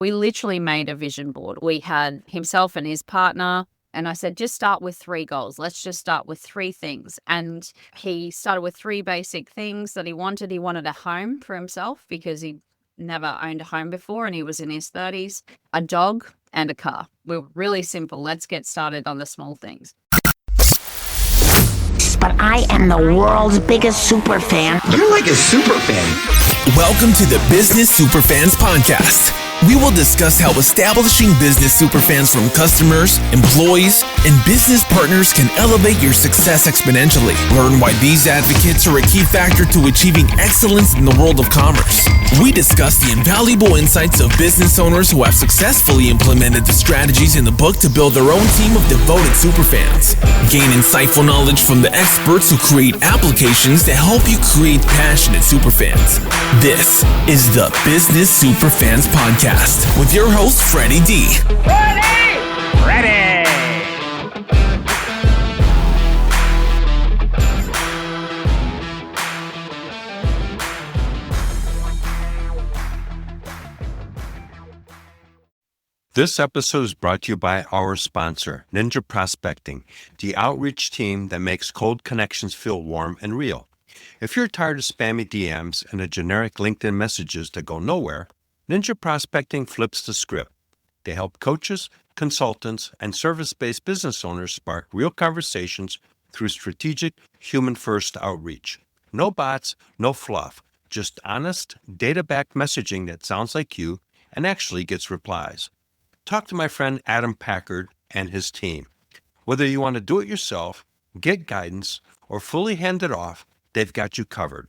We literally made a vision board. We had himself and his partner, and I said, just start with 3 goals. Let's just start with 3 things. And he started with 3 basic things that he wanted. He wanted a home for himself because he never owned a home before and he was in his 30s, a dog, and a car. We're really simple. Let's get started on the small things. But I am the world's biggest super fan. You're like a super fan. Welcome to the Business Superfans Podcast. We will discuss how establishing business superfans from customers, employees, and business partners can elevate your success exponentially. Learn why these advocates are a key factor to achieving excellence in the world of commerce. We discuss the invaluable insights of business owners who have successfully implemented the strategies in the book to build their own team of devoted superfans. Gain insightful knowledge from the experts who create applications to help you create passionate superfans. This is the Business Superfans Podcast with your host, Freddy D. Ready! This episode is brought to you by our sponsor, Ninja Prospecting, the outreach team that makes cold connections feel warm and real. If you're tired of spammy DMs and the generic LinkedIn messages that go nowhere, Ninja Prospecting flips the script. They help coaches, consultants, and service-based business owners spark real conversations through strategic, human-first outreach. No bots, no fluff, just honest, data-backed messaging that sounds like you and actually gets replies. Talk to my friend Adam Packard and his team. Whether you want to do it yourself, get guidance, or fully hand it off, they've got you covered.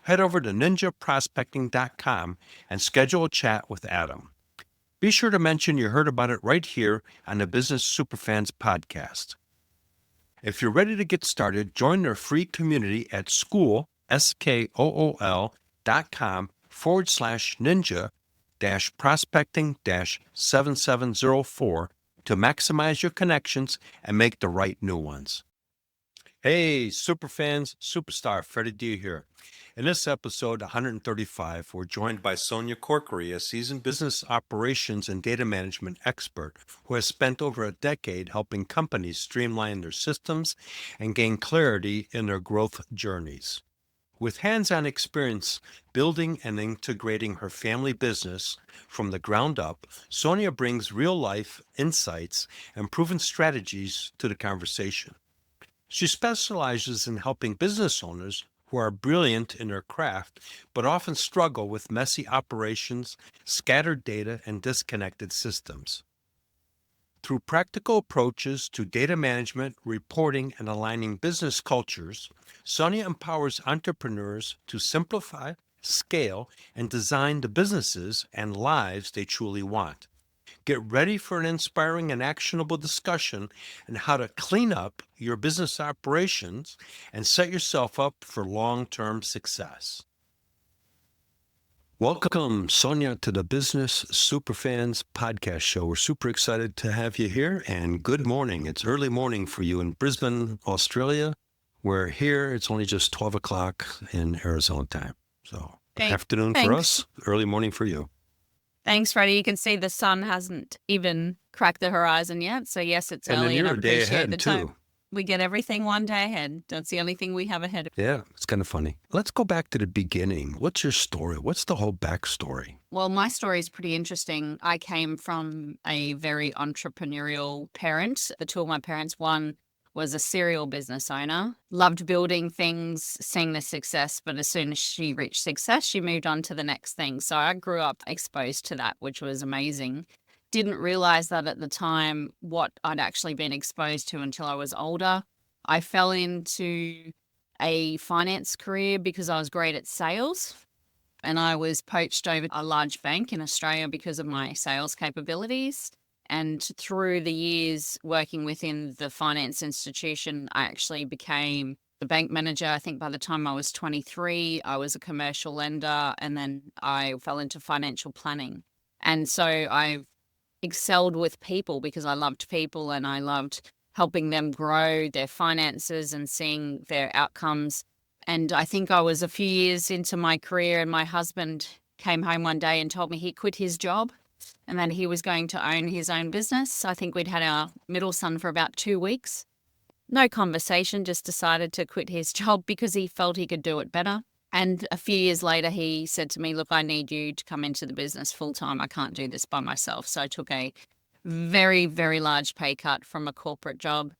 Head over to ninjaprospecting.com and schedule a chat with Adam. Be sure to mention you heard about it right here on the Business Superfans Podcast. If you're ready to get started, join their free community at school.com/ninja-prospecting-7704 to maximize your connections and make the right new ones. Hey, superfans, superstar Freddy D here. In this episode 135, we're joined by Sonya Corkery, a seasoned business operations and data management expert who has spent over a decade helping companies streamline their systems and gain clarity in their growth journeys. With hands-on experience building and integrating her family business from the ground up, Sonya brings real-life insights and proven strategies to the conversation. She specializes in helping business owners who are brilliant in their craft, but often struggle with messy operations, scattered data, and disconnected systems. Through practical approaches to data management, reporting, and aligning business cultures, Sonya empowers entrepreneurs to simplify, scale, and design the businesses and lives they truly want. Get ready for an inspiring and actionable discussion on how to clean up your business operations and set yourself up for long-term success. Welcome, Sonya, to the Business Superfans Podcast Show. We're super excited to have you here, and good morning. It's early morning for you in Brisbane, Australia. We're here. It's only just 12 o'clock in Arizona time. So afternoon for us, early morning for you. Thanks, Freddie. You can see the sun hasn't even cracked the horizon yet. So yes, it's early and I appreciate the time. We get everything one day ahead. That's the only thing we have ahead of us. Yeah, it's kind of funny. Let's go back to the beginning. What's your story? What's the whole backstory? Well, my story is pretty interesting. I came from a very entrepreneurial parent. The two of my parents, one was a serial business owner, loved building things, seeing the success, but as soon as she reached success, she moved on to the next thing. So I grew up exposed to that, which was amazing. Didn't realize that at the time what I'd actually been exposed to until I was older. I fell into a finance career because I was great at sales, and I was poached over a large bank in Australia because of my sales capabilities. And through the years working within the finance institution, I actually became the bank manager. I think by the time I was 23, I was a commercial lender, and then I fell into financial planning. And so I excelled with people because I loved people and I loved helping them grow their finances and seeing their outcomes. And I think I was a few years into my career, and my husband came home one day and told me he quit his job and that he was going to own his own business. I think we'd had our middle son for about 2 weeks. No conversation, just decided to quit his job because he felt he could do it better. And a few years later, he said to me, look, I need you to come into the business full time. I can't do this by myself. So I took a very, very large pay cut from a corporate job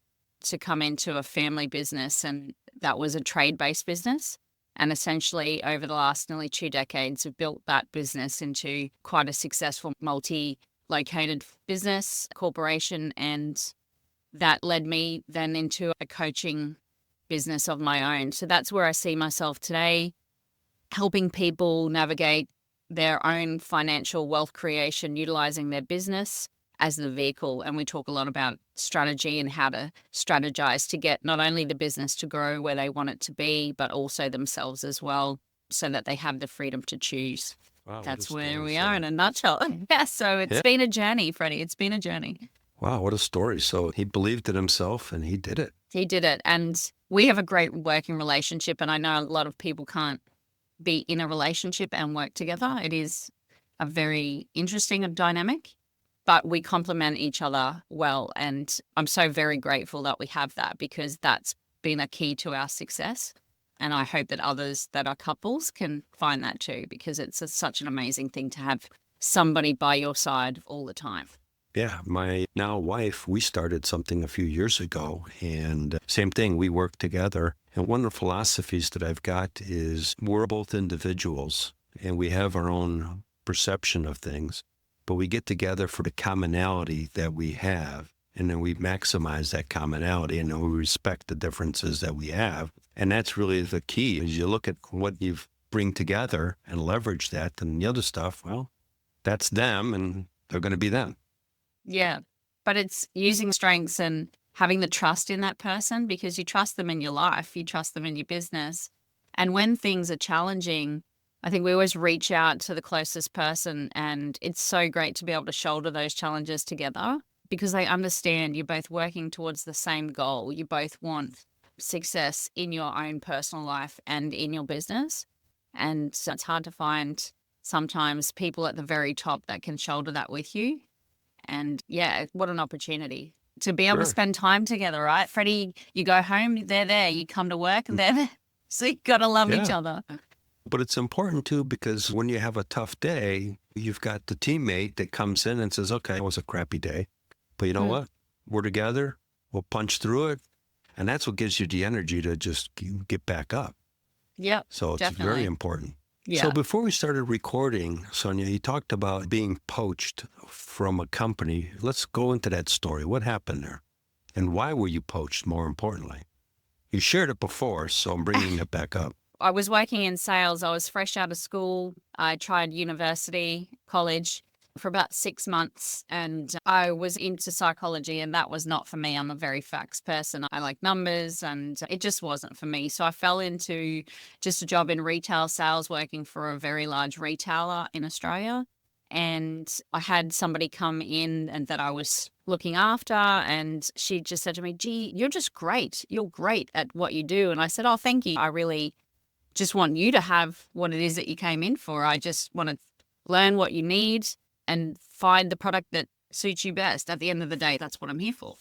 to come into a family business. And that was a trade-based business. And essentially over the last nearly 2 decades, we've built that business into quite a successful multi-located business corporation. And that led me then into a coaching business of my own. So that's where I see myself today, helping people navigate their own financial wealth creation, utilizing their business as the vehicle. And we talk a lot about strategy and how to strategize to get not only the business to grow where they want it to be, but also themselves as well, so that they have the freedom to choose. Wow, That's where we are in a nutshell. Yeah, so it's been a journey, Freddie. It's been a journey. Wow, what a story. So he believed in himself and he did it. He did it. And we have a great working relationship. And I know a lot of people can't be in a relationship and work together. It is a very interesting dynamic, but we complement each other well. And I'm so very grateful that we have that, because that's been a key to our success. And I hope that others that are couples can find that too, because it's such an amazing thing to have somebody by your side all the time. Yeah, my now wife, we started something a few years ago, and same thing, we work together. And one of the philosophies that I've got is we're both individuals and we have our own perception of things, but we get together for the commonality that we have, and then we maximize that commonality, and then we respect the differences that we have. And that's really the key. As you look at what you bring together and leverage that, and the other stuff, well, that's them and they're going to be them. Yeah, but it's using strengths and having the trust in that person, because you trust them in your life, you trust them in your business. And when things are challenging, I think we always reach out to the closest person, and it's so great to be able to shoulder those challenges together, because they understand you're both working towards the same goal. You both want success in your own personal life and in your business. And so it's hard to find sometimes people at the very top that can shoulder that with you. And yeah, what an opportunity to be able to spend time together, right? Freddie, you go home, they're there. You come to work and they're there. So you got to love each other. But it's important too, because when you have a tough day, you've got the teammate that comes in and says, okay, it was a crappy day, but you know what? We're together. We'll punch through it. And that's what gives you the energy to just get back up. Yeah. So it's very important. Yeah. So before we started recording, Sonya, you talked about being poached from a company. Let's go into that story. What happened there? And why were you poached, more importantly? You shared it before, so I'm bringing it back up. I was working in sales. I was fresh out of school. I tried college for about 6 months, and I was into psychology, and that was not for me. I'm a very facts person. I like numbers, and it just wasn't for me. So I fell into just a job in retail sales, working for a very large retailer in Australia. And I had somebody come in and that I was looking after, and she just said to me, gee, you're just great. You're great at what you do. And I said, oh, thank you. I really just want you to have what it is that you came in for. I just want to learn what you need and find the product that suits you best. At the end of the day, that's what I'm here for.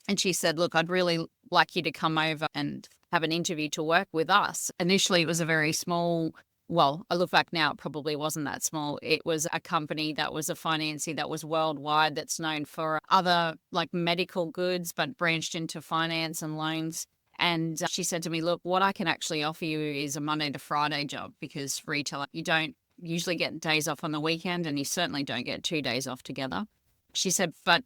And she said, look, I'd really like you to come over and have an interview to work with us. Initially, it was a very small, well, I look back now, it probably wasn't that small. It was a company that was a financier that was worldwide, that's known for other like medical goods, but branched into finance and loans. And she said to me, look, what I can actually offer you is a Monday to Friday job, because retail, you don't usually get days off on the weekend, and you certainly don't get 2 days off together. She said, but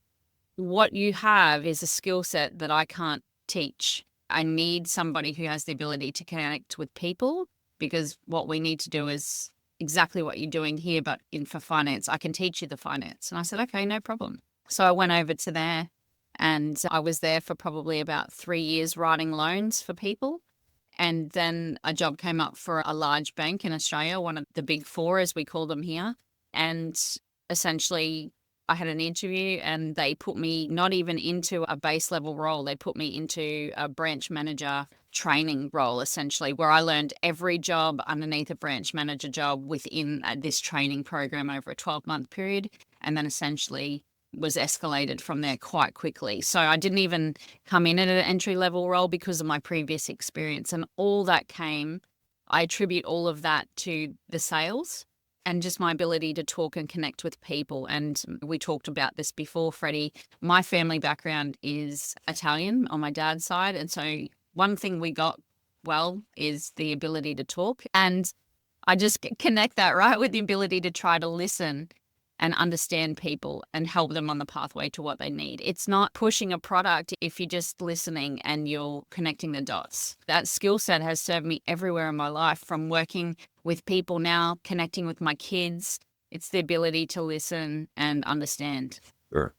what you have is a skill set that I can't teach. I need somebody who has the ability to connect with people, because what we need to do is exactly what you're doing here, but for finance. I can teach you the finance. And I said, okay, no problem. So I went over to there, and I was there for probably about 3 years writing loans for people. And then a job came up for a large bank in Australia, one of the big four, as we call them here. And essentially, I had an interview, and they put me not even into a base level role. They put me into a branch manager training role, essentially, where I learned every job underneath a branch manager job within this training program over a 12-month period, and then essentially was escalated from there quite quickly. So I didn't even come in at an entry-level role because of my previous experience, and all that came, I attribute all of that to the sales and just my ability to talk and connect with people. And we talked about this before, Freddie. My family background is Italian on my dad's side. And so one thing we got well is the ability to talk. And I just connect that right with the ability to try to listen and understand people and help them on the pathway to what they need. It's not pushing a product if you're just listening and you're connecting the dots. That skill set has served me everywhere in my life, from working with people now, connecting with my kids. It's the ability to listen and understand. Sure.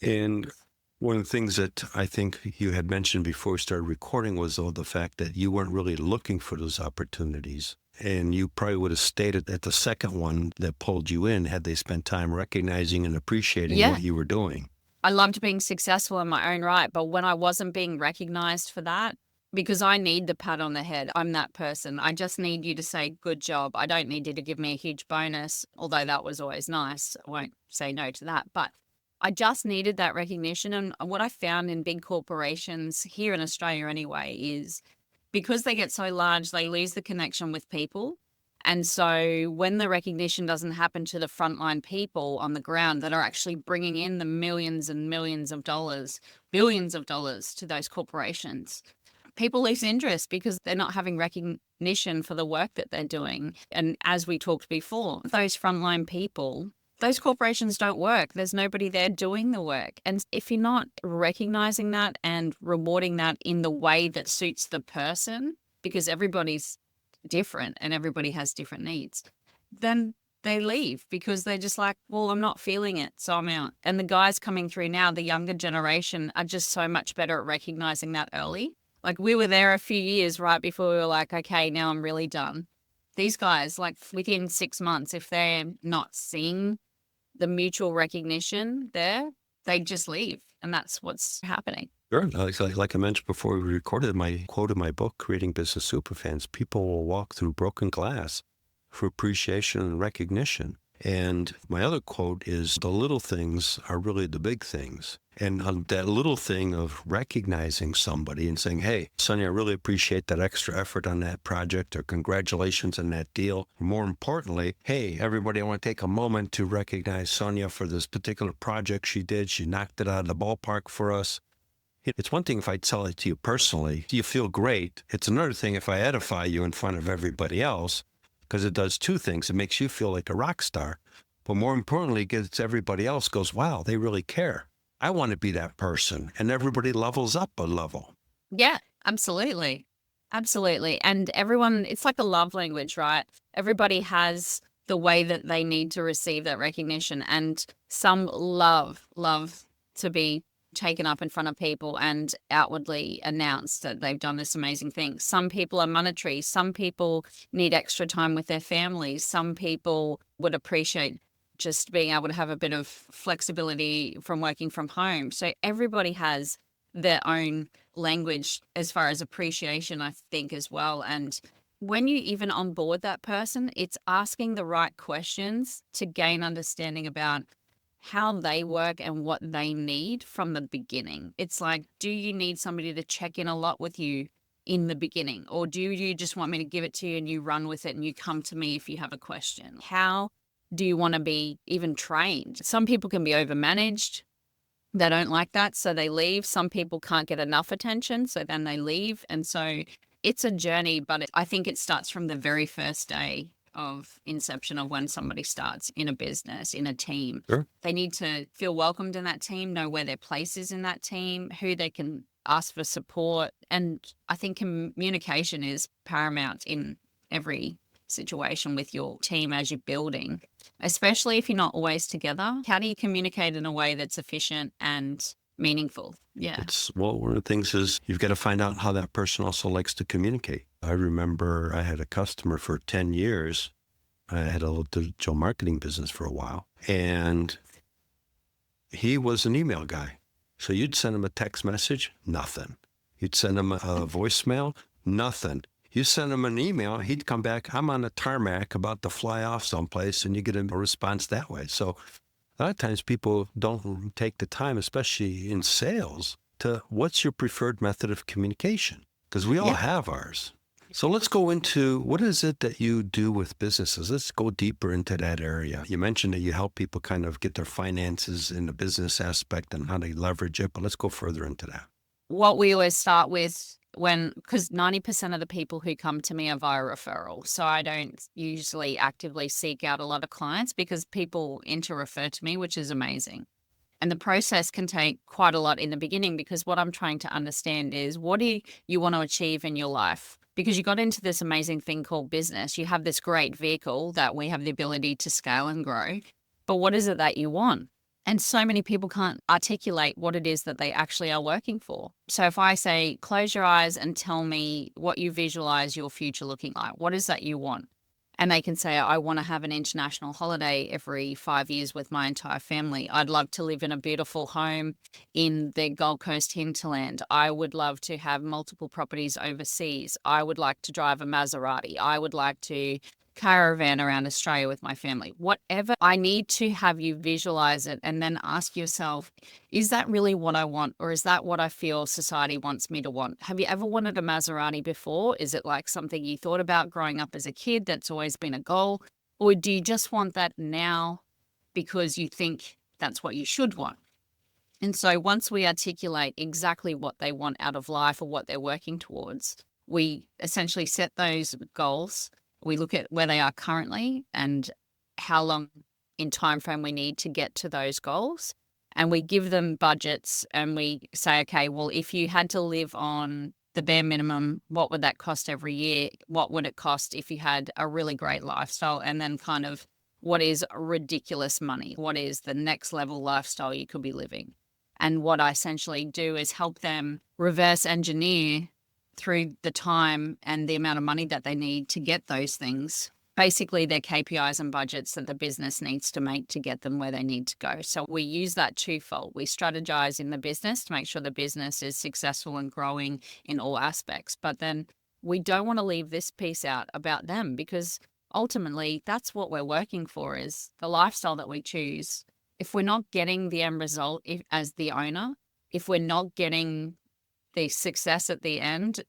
And one of the things that I think you had mentioned before we started recording was the fact that you weren't really looking for those opportunities. And you probably would have stayed at the second one that pulled you in had they spent time recognizing and appreciating what you were doing. I loved being successful in my own right, but when I wasn't being recognized for that, because I need the pat on the head, I'm that person. I just need you to say, good job. I don't need you to give me a huge bonus, although that was always nice. I won't say no to that. But I just needed that recognition. And what I found in big corporations here in Australia anyway is, because they get so large, they lose the connection with people. And so when the recognition doesn't happen to the frontline people on the ground that are actually bringing in the millions and millions of dollars, billions of dollars to those corporations, people lose interest because they're not having recognition for the work that they're doing. And as we talked before, those frontline people, those corporations don't work. There's nobody there doing the work. And if you're not recognizing that and rewarding that in the way that suits the person, because everybody's different and everybody has different needs, then they leave because they're just like, well, I'm not feeling it, so I'm out. And the guys coming through now, the younger generation, are just so much better at recognizing that early. Like, we were there a few years right before we were like, okay, now I'm really done. These guys, like, within 6 months, if they're not seeing the mutual recognition there, they just leave. And that's what's happening. Sure. Like I mentioned before we recorded, my quote in my book, Creating Business Superfans, people will walk through broken glass for appreciation and recognition. And my other quote is, the little things are really the big things. And that little thing of recognizing somebody and saying, hey, Sonya, I really appreciate that extra effort on that project, or congratulations on that deal. More importantly, hey, everybody, I want to take a moment to recognize Sonya for this particular project she did. She knocked it out of the ballpark for us. It's one thing if I tell it to you personally, you feel great. It's another thing if I edify you in front of everybody else, because it does two things. It makes you feel like a rock star, but more importantly, it gets everybody else goes, wow, they really care. I want to be that person. And everybody levels up a level. Yeah, absolutely. Absolutely. And everyone, it's like a love language, right? Everybody has the way that they need to receive that recognition. And some love to be taken up in front of people and outwardly announce that they've done this amazing thing. Some people are monetary. Some people need extra time with their families. Some people would appreciate just being able to have a bit of flexibility from working from home. So everybody has their own language as far as appreciation, I think, as well. And when you even onboard that person, it's asking the right questions to gain understanding about how they work and what they need from the beginning. It's like, do you need somebody to check in a lot with you in the beginning? Or do you just want me to give it to you and you run with it and you come to me if you have a question? How do you want to be even trained? Some people can be overmanaged. They don't like that, so they leave. Some people can't get enough attention, so then they leave. And so it's a journey, but I think it starts from the very first day of inception of when somebody starts in a business, in a team. Sure. They need to feel welcomed in that team, know where their place is in that team, who they can ask for support. And I think communication is paramount in every situation with your team as you're building, especially if you're not always together. How do you communicate in a way that's efficient and meaningful? Yeah. One of the things is you've got to find out how that person also likes to communicate. I remember I had a customer for 10 years. I had a little digital marketing business for a while, and he was an email guy. So you'd send him a text message, nothing. You'd send him a voicemail, nothing. You send him an email, he'd come back, I'm on the tarmac about to fly off someplace, and you get a response that way. So a lot of times people don't take the time, especially in sales, to what's your preferred method of communication? Because we all have ours. So let's go into what is it that you do with businesses? Let's go deeper into that area. You mentioned that you help people kind of get their finances in the business aspect and how they leverage it, but let's go further into that. What we always start with because 90% of the people who come to me are via referral. So I don't usually actively seek out a lot of clients because people refer to me, which is amazing. And the process can take quite a lot in the beginning because what I'm trying to understand is what do you want to achieve in your life? Because you got into this amazing thing called business. You have this great vehicle that we have the ability to scale and grow. But what is it that you want? And so many people can't articulate what it is that they actually are working for. So if I say, close your eyes and tell me what you visualize your future looking like, what is that you want? And they can say, I want to have an international holiday every 5 years with my entire family. I'd love to live in a beautiful home in the Gold Coast hinterland. I would love to have multiple properties overseas. I would like to drive a Maserati. I would like to caravan around Australia with my family. Whatever, I need to have you visualize it and then ask yourself, is that really what I want? Or is that what I feel society wants me to want? Have you ever wanted a Maserati before? Is it like something you thought about growing up as a kid that's always been a goal? Or do you just want that now because you think that's what you should want? And so once we articulate exactly what they want out of life or what they're working towards, we essentially set those goals. We look at where they are currently and how long in time frame we need to get to those goals. And we give them budgets and we say, okay, well, if you had to live on the bare minimum, what would that cost every year? What would it cost if you had a really great lifestyle? And then kind of what is ridiculous money? What is the next level lifestyle you could be living? And what I essentially do is help them reverse engineer through the time and the amount of money that they need to get those things, basically their KPIs and budgets that the business needs to make to get them where they need to go. So we use that twofold. We strategize in the business to make sure the business is successful and growing in all aspects. But then we don't want to leave this piece out about them because ultimately that's what we're working for is the lifestyle that we choose. If we're not getting the end result as the owner, if we're not getting the success at the end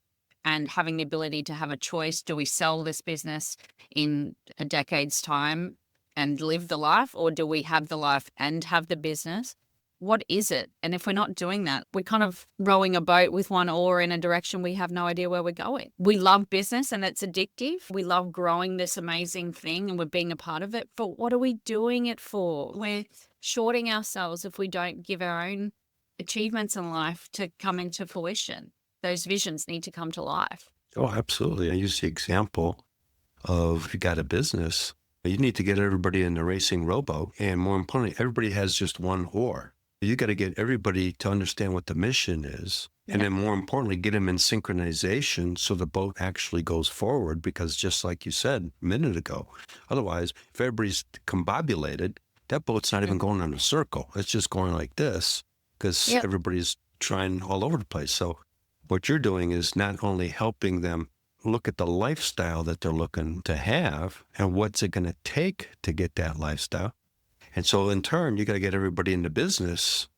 and having the ability to have a choice, do we sell this business in a decade's time and live the life, or do we have the life and have the business? What is it? And if we're not doing that, we're kind of rowing a boat with one oar in a direction we have no idea where we're going. We love business and it's addictive. We love growing this amazing thing and we're being a part of it. But what are we doing it for? We're shorting ourselves if we don't give our own achievements in life to come into fruition. Those visions need to come to life. Oh, absolutely. I use the example of if you got a business, you need to get everybody in the racing rowboat. And more importantly, everybody has just one oar. You got to get everybody to understand what the mission is. And then more importantly, get them in synchronization so the boat actually goes forward. Because just like you said a minute ago, otherwise, if everybody's combobulated, that boat's not even going in a circle. It's just going like this. Because everybody's trying all over the place. So what you're doing is not only helping them look at the lifestyle that they're looking to have and what's it going to take to get that lifestyle. And so in turn, you got to get everybody in the business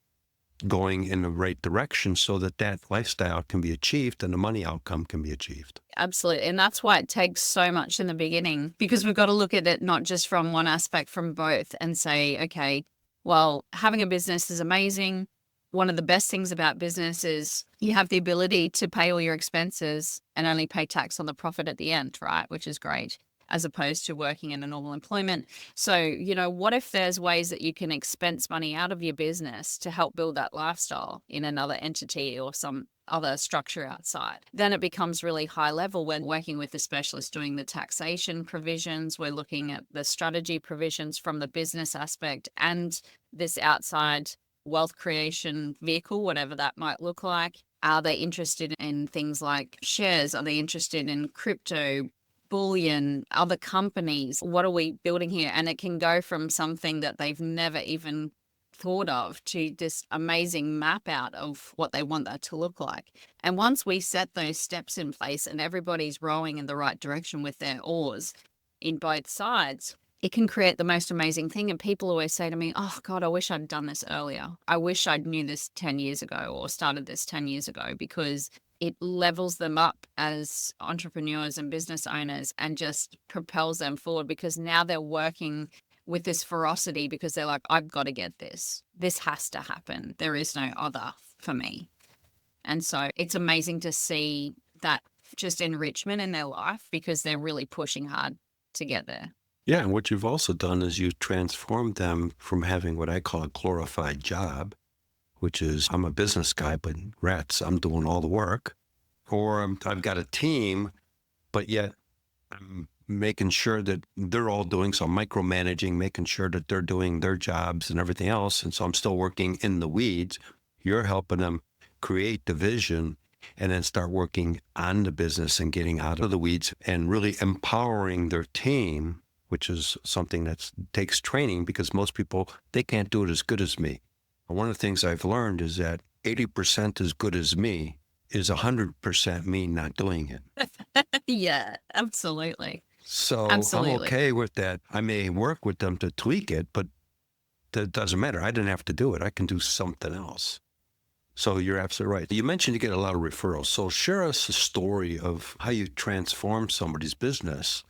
going in the right direction so that that lifestyle can be achieved and the money outcome can be achieved. Absolutely. And that's why it takes so much in the beginning, because we've got to look at it not just from one aspect, from both, and say, okay, well, having a business is amazing. One of the best things about business is you have the ability to pay all your expenses and only pay tax on the profit at the end, right? Which is great, as opposed to working in a normal employment. So, what if there's ways that you can expense money out of your business to help build that lifestyle in another entity or some other structure outside? Then it becomes really high level when working with the specialist doing the taxation provisions. We're looking at the strategy provisions from the business aspect and this outside wealth creation vehicle, whatever that might look like. Are they interested in things like shares? Are they interested in crypto, bullion, other companies? What are we building here? And it can go from something that they've never even thought of to this amazing map out of what they want that to look like. And once we set those steps in place and everybody's rowing in the right direction with their oars in both sides, it can create the most amazing thing. And people always say to me, oh God, I wish I'd done this earlier. I wish I'd knew this 10 years ago or started this 10 years ago, because it levels them up as entrepreneurs and business owners and just propels them forward, because now they're working with this ferocity because they're like, I've got to get this. This has to happen. There is no other for me. And so it's amazing to see that just enrichment in their life because they're really pushing hard to get there. Yeah, and what you've also done is you've transformed them from having what I call a glorified job, which is I'm a business guy, but rats, I'm doing all the work. Or I've got a team, but yet I'm making sure that they're all doing, so I'm micromanaging, making sure that they're doing their jobs and everything else. And so I'm still working in the weeds. You're helping them create the vision and then start working on the business and getting out of the weeds and really empowering their team, which is something that takes training, because most people, they can't do it as good as me. One of the things I've learned is that 80% as good as me is 100% me not doing it. Yeah, absolutely. So Absolutely. I'm okay with that. I may work with them to tweak it, but that doesn't matter. I didn't have to do it. I can do something else. So you're absolutely right. You mentioned you get a lot of referrals. So share us a story of how you transformed somebody's business.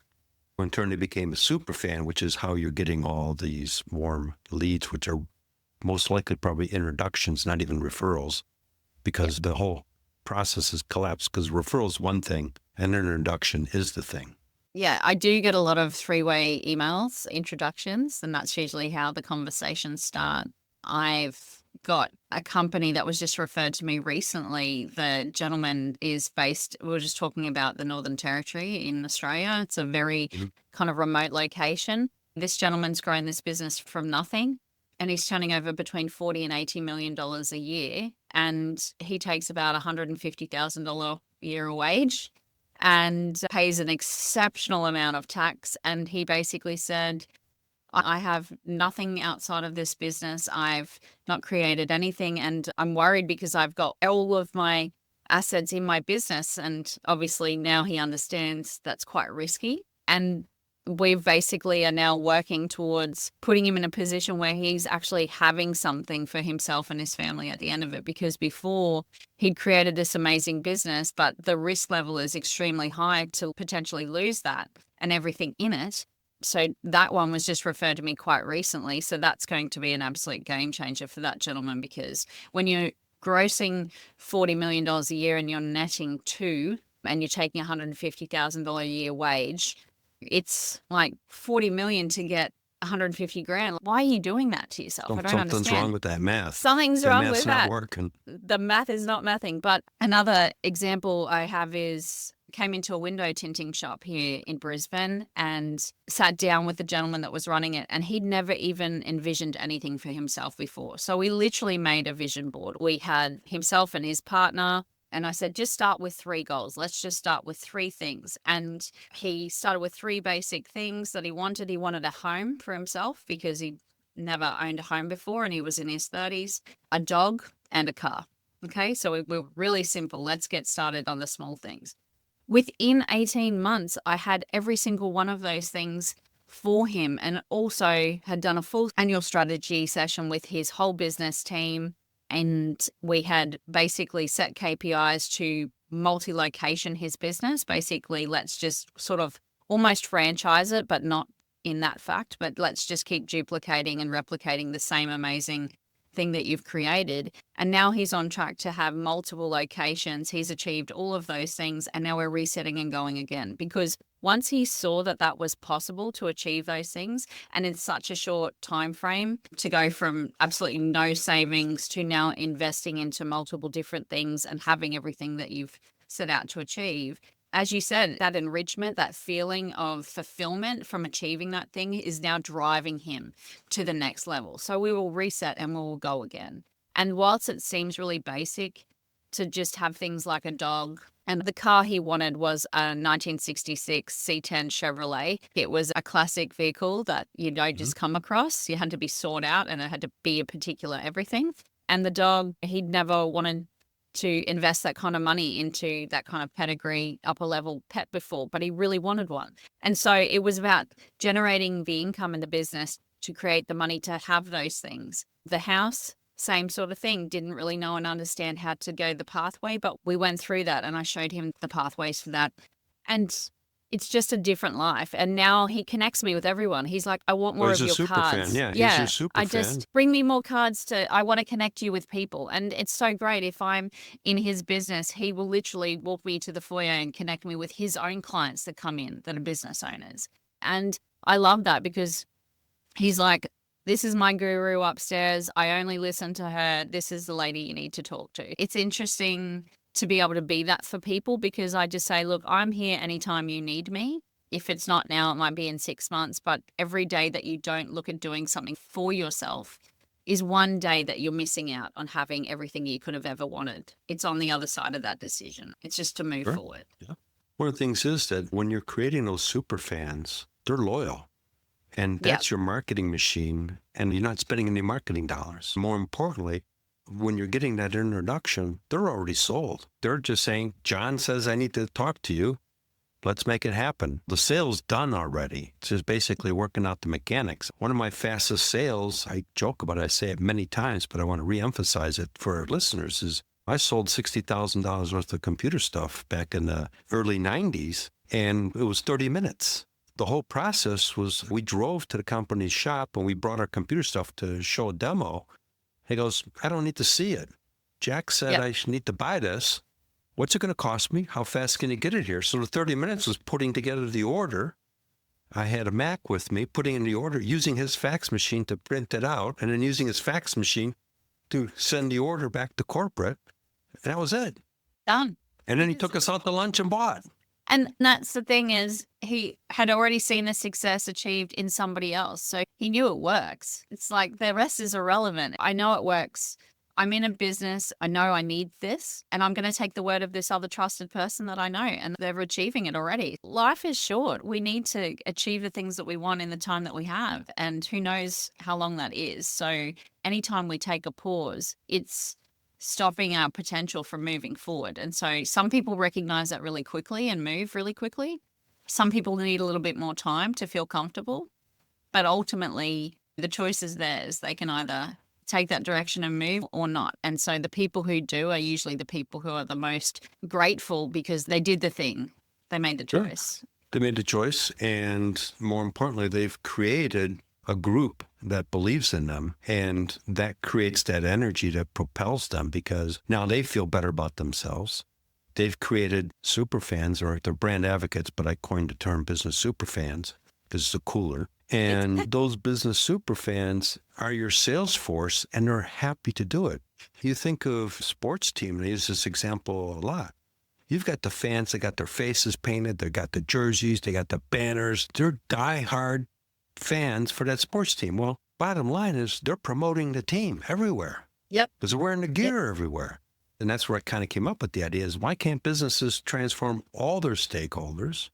In turn, they became a super fan, which is how you're getting all these warm leads, which are most likely probably introductions, not even referrals, because the whole process has collapsed, because referral is one thing and introduction is the thing. Yeah, I do get a lot of three-way emails, introductions, and that's usually how the conversations start. I've got a company that was just referred to me recently. The gentleman is based, we were just talking about the Northern Territory in Australia. It's a very kind of remote location. This gentleman's grown this business from nothing, and he's turning over between $40 and $80 million a year. And he takes about $150,000 a year wage and pays an exceptional amount of tax. And he basically said, I have nothing outside of this business. I've not created anything. And I'm worried because I've got all of my assets in my business. And obviously now he understands that's quite risky. And we basically are now working towards putting him in a position where he's actually having something for himself and his family at the end of it. Because before, he'd created this amazing business, but the risk level is extremely high to potentially lose that and everything in it. So that one was just referred to me quite recently. So that's going to be an absolute game changer for that gentleman, because when you're grossing $40 million a year and you're netting $2 and you're taking $150,000 a year wage, it's like 40 million to get 150 grand. Why are you doing that to yourself? I don't understand. Something's wrong with that math. Something's wrong with that. Math's not working. The math is not mathing. But another example I have is came into a window tinting shop here in Brisbane and sat down with the gentleman that was running it, and he'd never even envisioned anything for himself before. So we literally made a vision board. We had himself and his partner, and I said, just start with 3 goals. Let's just start with 3 things. And he started with 3 basic things that he wanted. He wanted a home for himself because he never owned a home before and he was in his 30s, a dog and a car. Okay, so we're really simple. Let's get started on the small things. Within 18 months, I had every single one of those things for him, and also had done a full annual strategy session with his whole business team. And we had basically set KPIs to multi-location his business. Basically, let's just sort of almost franchise it, but not in that fact. But let's just keep duplicating and replicating the same amazing thing that you've created. And now he's on track to have multiple locations. He's achieved all of those things. And now we're resetting and going again, because once he saw that that was possible to achieve those things, and in such a short time frame, to go from absolutely no savings to now investing into multiple different things and having everything that you've set out to achieve, as you said, that enrichment, that feeling of fulfillment from achieving that thing is now driving him to the next level. So we will reset and we will go again. And whilst it seems really basic, to just have things like a dog. And the car he wanted was a 1966 C10 Chevrolet. It was a classic vehicle that you don't just come across. You had to be sought out and it had to be a particular everything. And the dog, he'd never wanted to invest that kind of money into that kind of pedigree, upper level pet before, but he really wanted one. And so it was about generating the income in the business to create the money to have those things. The house, same sort of thing, didn't really know and understand how to go the pathway, but we went through that and I showed him the pathways for that. And it's just a different life. And now he connects me with everyone. He's like, I want more of your cards. Fan. Yeah, he's your super I fan. just bring me more cards I want to connect you with people. And it's so great. If I'm in his business, he will literally walk me to the foyer and connect me with his own clients that come in that are business owners. And I love that because he's like, this is my guru upstairs. I only listen to her. This is the lady you need to talk to. It's interesting to be able to be that for people because I just say, look, I'm here anytime you need me. If it's not now, it might be in 6 months, but every day that you don't look at doing something for yourself is one day that you're missing out on having everything you could have ever wanted. It's on the other side of that decision. It's just to move forward. Yeah. One of the things is that when you're creating those super fans, they're loyal. And that's your marketing machine, and you're not spending any marketing dollars. More importantly, when you're getting that introduction, they're already sold. They're just saying, John says I need to talk to you. Let's make it happen. The sale's done already. It's just basically working out the mechanics. One of my fastest sales, I joke about it, I say it many times, but I want to reemphasize it for our listeners, is I sold $60,000 worth of computer stuff back in the early 90s, and it was 30 minutes. The whole process was we drove to the company's shop and we brought our computer stuff to show a demo. He goes, I don't need to see it. Jack said I need to buy this. What's it going to cost me? How fast can you get it here? So the 30 minutes was putting together the order. I had a Mac with me, putting in the order, using his fax machine to print it out, and then using his fax machine to send the order back to corporate. And that was it. Done. And then he took us out to lunch and bought. And that's the thing is he had already seen the success achieved in somebody else. So he knew it works. It's like the rest is irrelevant. I know it works. I'm in a business. I know I need this and I'm going to take the word of this other trusted person that I know and they're achieving it already. Life is short. We need to achieve the things that we want in the time that we have. And who knows how long that is. So anytime we take a pause, it's stopping our potential from moving forward. And so some people recognize that really quickly and move really quickly. Some people need a little bit more time to feel comfortable, but ultimately the choice is theirs. They can either take that direction and move or not. And so the people who do are usually the people who are the most grateful because they did the thing. They made the choice. Sure. They made the choice. And more importantly, they've created a group that believes in them, and that creates that energy that propels them because now they feel better about themselves. They've created super fans, or they're brand advocates, but I coined the term business super fans because it's cooler. And those business super fans are your sales force, and they're happy to do it. You think of sports team, they use this example a lot. You've got the fans that got their faces painted, they got the jerseys, they got the banners. They're diehard fans for that sports team. Well, bottom line is they're promoting the team everywhere. Yep. Because they're wearing the gear everywhere. And that's where I kind of came up with the idea is why can't businesses transform all their stakeholders,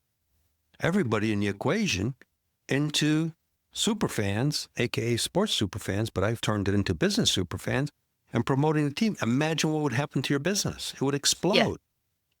everybody in the equation, into super fans, aka sports super fans, but I've turned it into business super fans and promoting the team. Imagine what would happen to your business. It would explode. Yeah.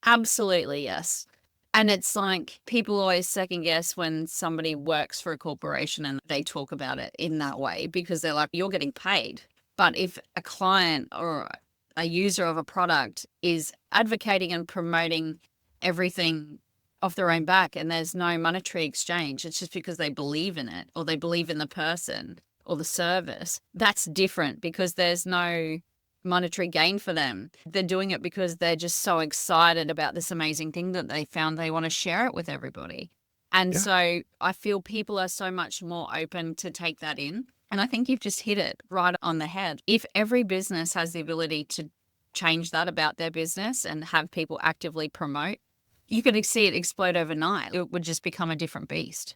Absolutely, yes. And it's like people always second guess when somebody works for a corporation and they talk about it in that way because they're like, you're getting paid. But if a client or a user of a product is advocating and promoting everything off their own back and there's no monetary exchange, it's just because they believe in it or they believe in the person or the service, that's different because there's no monetary gain for them. They're doing it because they're just so excited about this amazing thing that they found. They want to share it with everybody. And so I feel people are so much more open to take that in. And I think you've just hit it right on the head. If every business has the ability to change that about their business and have people actively promote, you could see it explode overnight. It would just become a different beast.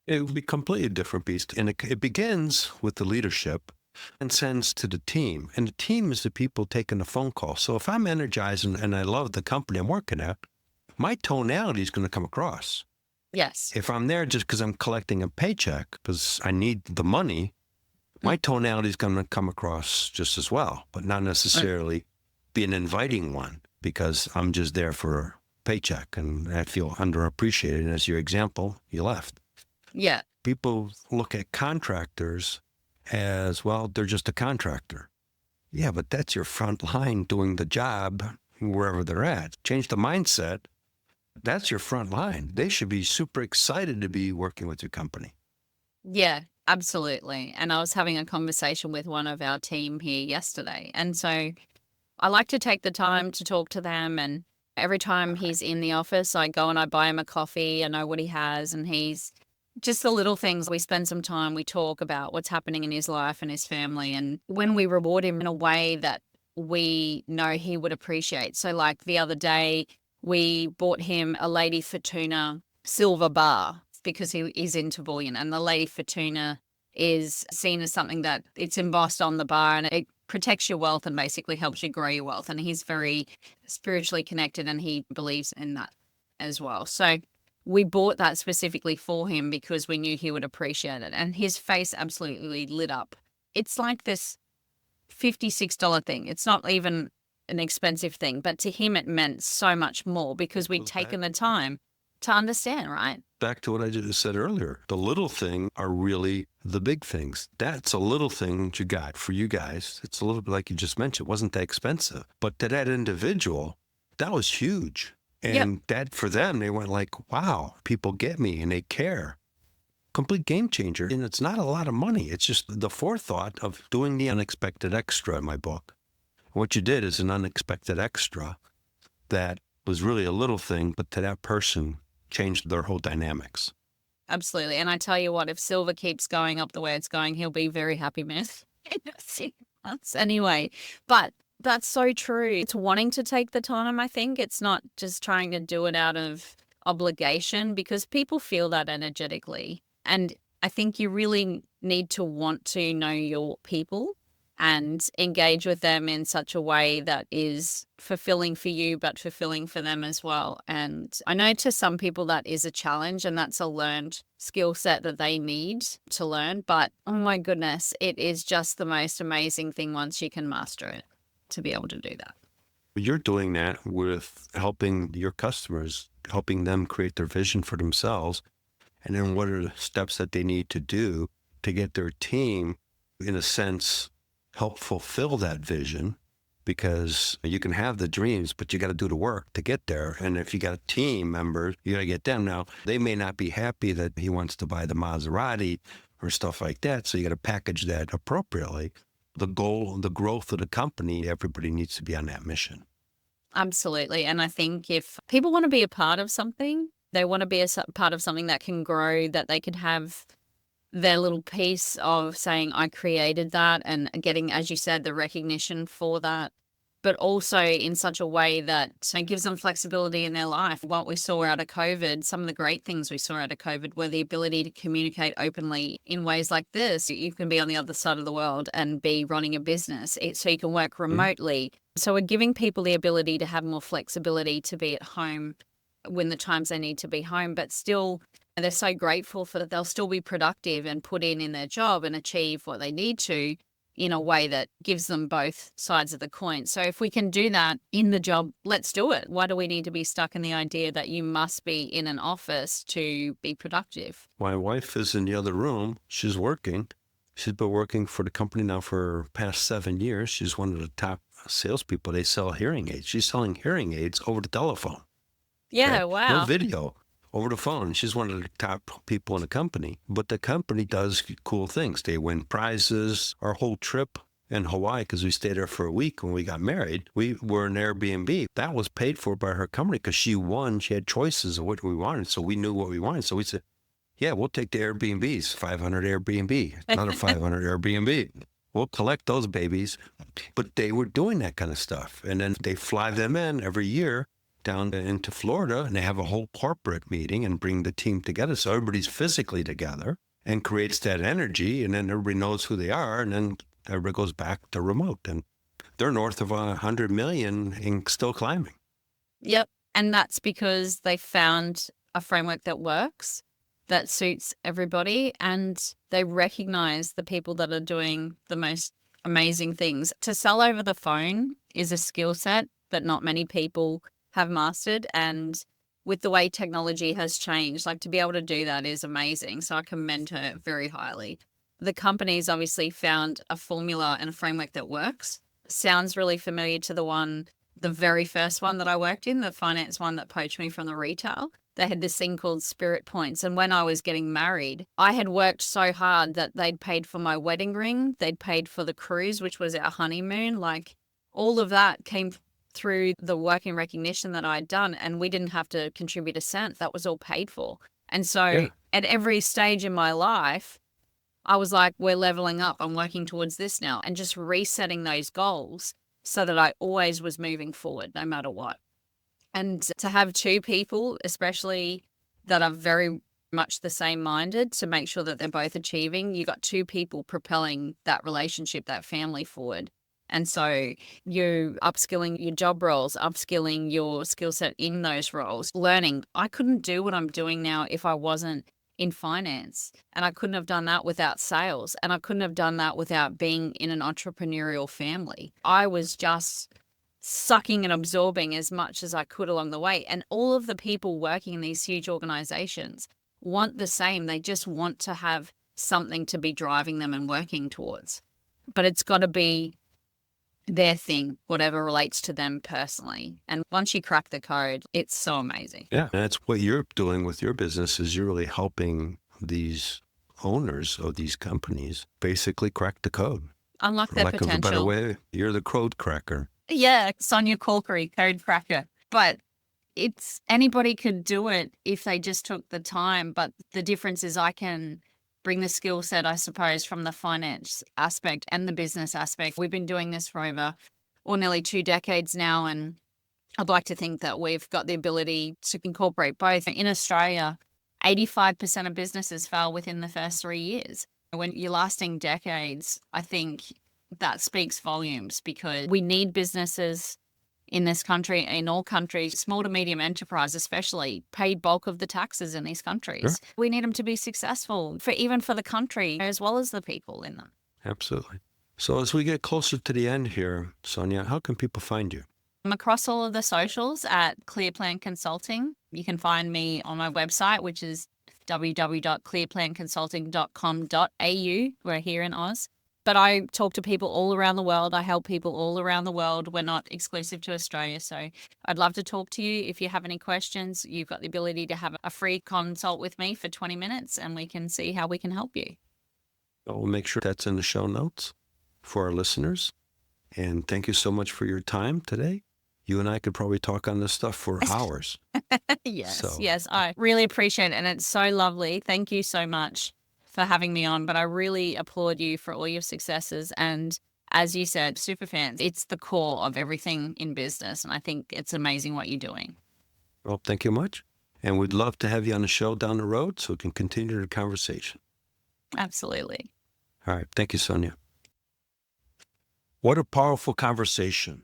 It would be completely different beast. And it begins with the leadership. and sends to the team. And the team is the people taking the phone call. So if I'm energized and I love the company I'm working at, my tonality is going to come across. Yes. If I'm there just because I'm collecting a paycheck because I need the money, my tonality is going to come across just as well, but not necessarily be an inviting one because I'm just there for a paycheck and I feel underappreciated. And as your example, you left. Yeah. People look at contractors as, well, they're just a contractor. Yeah, but that's your front line doing the job wherever they're at. Change the mindset. That's your front line. They should be super excited to be working with your company. Yeah, absolutely. And I was having a conversation with one of our team here yesterday. And so I like to take the time to talk to them. And every time he's in the office, I go and I buy him a coffee. I know what he has. And he's just the little things. We spend some time, we talk about what's happening in his life and his family. And when we reward him in a way that we know he would appreciate. So like the other day, we bought him a Lady Fortuna silver bar because he is into bullion. And the Lady Fortuna is seen as something that it's embossed on the bar and it protects your wealth and basically helps you grow your wealth. And he's very spiritually connected and he believes in that as well. So we bought that specifically for him because we knew he would appreciate it. And his face absolutely lit up. It's like this $56 thing. It's not even an expensive thing, but to him it meant so much more because we'd taken the time to understand, right? Back to what I just said earlier, the little things are really the big things. That's a little thing that you got for you guys. It's a little bit like you just mentioned, it wasn't that expensive, but to that individual, that was huge. And that for them, they went like, wow, people get me and they care. Complete game changer. And it's not a lot of money. It's just the forethought of doing the unexpected extra in my book. What you did is an unexpected extra that was really a little thing, but to that person changed their whole dynamics. Absolutely. And I tell you what, if silver keeps going up the way it's going, he'll be very happy, miss. In 6 months anyway. But that's so true. It's wanting to take the time, I think. It's not just trying to do it out of obligation because people feel that energetically. And I think you really need to want to know your people and engage with them in such a way that is fulfilling for you, but fulfilling for them as well. And I know to some people that is a challenge and that's a learned skill set that they need to learn. But oh my goodness, it is just the most amazing thing once you can master it to be able to do that. You're doing that with helping your customers, helping them create their vision for themselves. And then what are the steps that they need to do to get their team, in a sense, help fulfill that vision, because you can have the dreams, but you got to do the work to get there. And if you got a team member, you got to get them. Now, they may not be happy that he wants to buy the Maserati or stuff like that. So you got to package that appropriately. The goal, the growth of the company, everybody needs to be on that mission. Absolutely. And I think if people want to be a part of something, they want to be a part of something that can grow, that they can have their little piece of saying, I created that, and getting, as you said, the recognition for that, but also in such a way that gives them flexibility in their life. What we saw out of COVID, some of the great things we saw out of COVID were the ability to communicate openly in ways like this. You can be on the other side of the world and be running a business, so you can work remotely. So we're giving people the ability to have more flexibility to be at home when the times they need to be home, but still they're so grateful for that they'll still be productive and put in their job and achieve what they need to in a way that gives them both sides of the coin. So if we can do that in the job, let's do it. Why do we need to be stuck in the idea that you must be in an office to be productive? My wife is in the other room. She's working. She's been working for the company now for past 7 years. She's one of the top salespeople. They sell hearing aids. She's selling hearing aids over the telephone. Yeah, okay? wow. No video, over the phone. She's one of the top people in the company. But the company does cool things. They win prizes. Our whole trip in Hawaii, because we stayed there for a week when we got married, we were in Airbnb. That was paid for by her company because she won. She had choices of what we wanted. So we knew what we wanted. So we said, yeah, we'll take the Airbnbs, 500 Airbnb, another 500 Airbnb. We'll collect those babies. But they were doing that kind of stuff. And then they fly them in every year down into Florida, and they have a whole corporate meeting and bring the team together. So everybody's physically together and creates that energy. And then everybody knows who they are. And then everybody goes back to remote, and they're north of 100 million and still climbing. Yep. And that's because they found a framework that works, that suits everybody, and they recognize the people that are doing the most amazing things. To sell over the phone is a skill set that not many people have mastered. And with the way technology has changed, like, to be able to do that is amazing. So I commend her very highly. The company's obviously found a formula and a framework that works. Sounds really familiar to the very first one that I worked in, the finance one that poached me from the retail. They had this thing called Spirit Points. And when I was getting married, I had worked so hard that they'd paid for my wedding ring. They'd paid for the cruise, which was our honeymoon. Like, all of that came through the working recognition that I'd done. And we didn't have to contribute a cent. That was all paid for. And so at every stage in my life, I was like, we're leveling up. I'm working towards this now, and just resetting those goals so that I always was moving forward no matter what. And to have two people, especially that are very much the same minded, to make sure that they're both achieving, you got two people propelling that relationship, that family forward. And so you're upskilling your job roles, upskilling your skill set in those roles, learning. I couldn't do what I'm doing now if I wasn't in finance, and I couldn't have done that without sales, and I couldn't have done that without being in an entrepreneurial family. I was just sucking and absorbing as much as I could along the way. And all of the people working in these huge organizations want the same. They just want to have something to be driving them and working towards. But it's got to be their thing, whatever relates to them personally. And once you crack the code, it's so amazing. Yeah, and that's what you're doing with your business, is you're really helping these owners of these companies basically crack the code. Unlock For their lack of a better potential. way, you're the code cracker. Yeah, Sonya Corkery, code cracker. But it's anybody could do it if they just took the time. But the difference is I can bring the skill set, I suppose, from the finance aspect and the business aspect. We've been doing this for nearly 2 decades now, and I'd like to think that we've got the ability to incorporate both. In Australia, 85% of businesses fail within the first 3 years. When you're lasting decades, I think that speaks volumes, because we need businesses in this country, in all countries, small to medium enterprise especially, pay bulk of the taxes in these countries. Sure. We need them to be successful, even for the country as well as the people in them. Absolutely. So as we get closer to the end here, Sonya, how can people find you? I'm across all of the socials at Clear Plan Consulting. You can find me on my website, which is www.clearplanconsulting.com.au. We're here in Oz. But I talk to people all around the world. I help people all around the world. We're not exclusive to Australia. So I'd love to talk to you. If you have any questions, you've got the ability to have a free consult with me for 20 minutes, and we can see how we can help you. We'll make sure that's in the show notes for our listeners. And thank you so much for your time today. You and I could probably talk on this stuff for hours. Yes, I really appreciate it. And it's so lovely. Thank you so much for having me on. But I really applaud you for all your successes. And as you said, Superfans, it's the core of everything in business. And I think it's amazing what you're doing. Well, thank you much. And we'd love to have you on the show down the road so we can continue the conversation. Absolutely. All right. Thank you, Sonya. What a powerful conversation.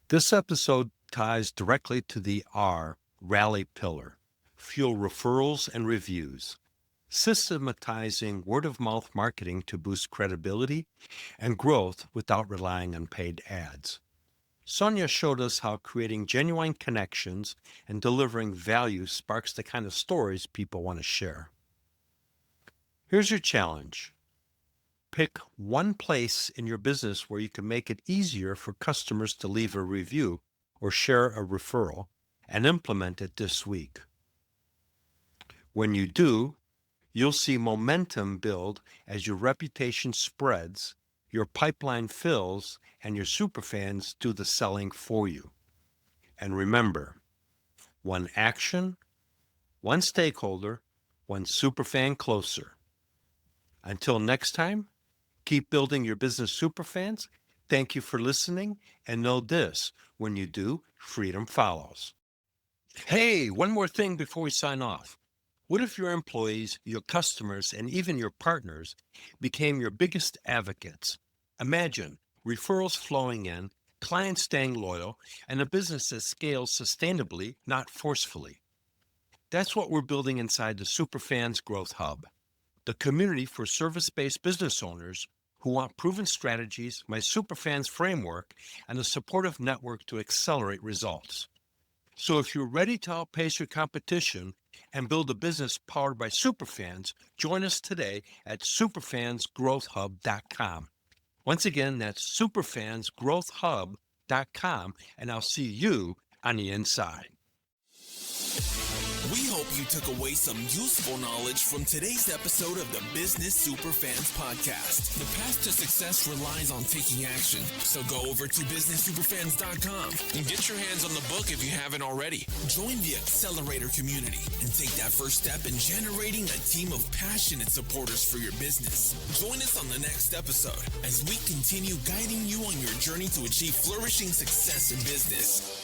This episode ties directly to the R, Rally pillar, fuel referrals and reviews, systematizing word-of-mouth marketing to boost credibility and growth without relying on paid ads. Sonya showed us how creating genuine connections and delivering value sparks the kind of stories people want to share. Here's your challenge. Pick one place in your business where you can make it easier for customers to leave a review or share a referral, and implement it this week. When you do, you'll see momentum build as your reputation spreads, your pipeline fills, and your superfans do the selling for you. And remember, one action, one stakeholder, one superfan closer. Until next time, keep building your business superfans. Thank you for listening, and know this: when you do, freedom follows. Hey, one more thing before we sign off. What if your employees, your customers, and even your partners became your biggest advocates? Imagine referrals flowing in, clients staying loyal, and a business that scales sustainably, not forcefully. That's what we're building inside the Superfans Growth Hub, the community for service-based business owners who want proven strategies, my Superfans framework, and a supportive network to accelerate results. So if you're ready to outpace your competition and build a business powered by Superfans, join us today at superfansgrowthhub.com. Once again, that's superfansgrowthhub.com, and I'll see you on the inside. We hope you took away some useful knowledge from today's episode of the Business Superfans Podcast. The path to success relies on taking action. So go over to businesssuperfans.com and get your hands on the book if you haven't already. Join the Accelerator community and take that first step in generating a team of passionate supporters for your business. Join us on the next episode as we continue guiding you on your journey to achieve flourishing success in business.